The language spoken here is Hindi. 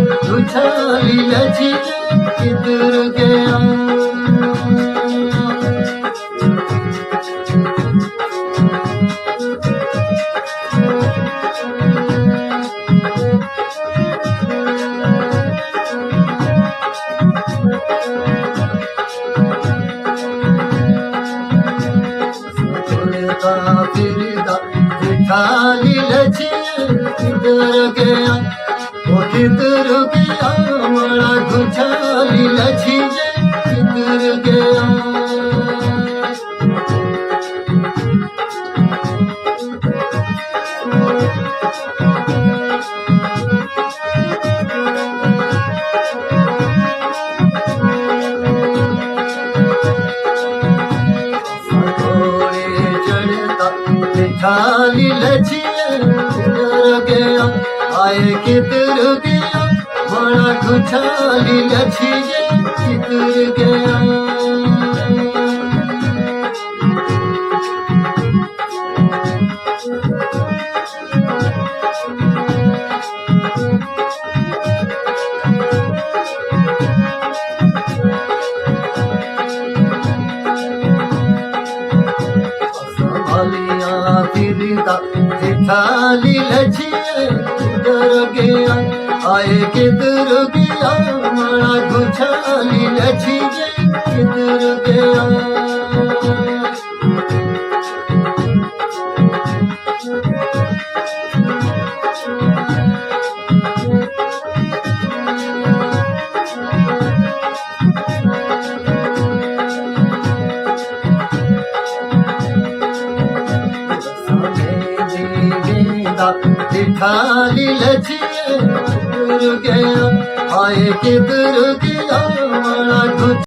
उछाली लची किधर गया। फिरता खाली लची किधर गया, वो किधर गया बड़ा खुचाली लची किधर गया। खाली लची किधर गया, आए किधर गया बड़ा खुचाली लची किधर गया। फिरता खाली लची किधर गया, आए किधर गया बड़ा खुचाली लची किधर गया। खाली लची किधर गया, आए किधर गया बड़ा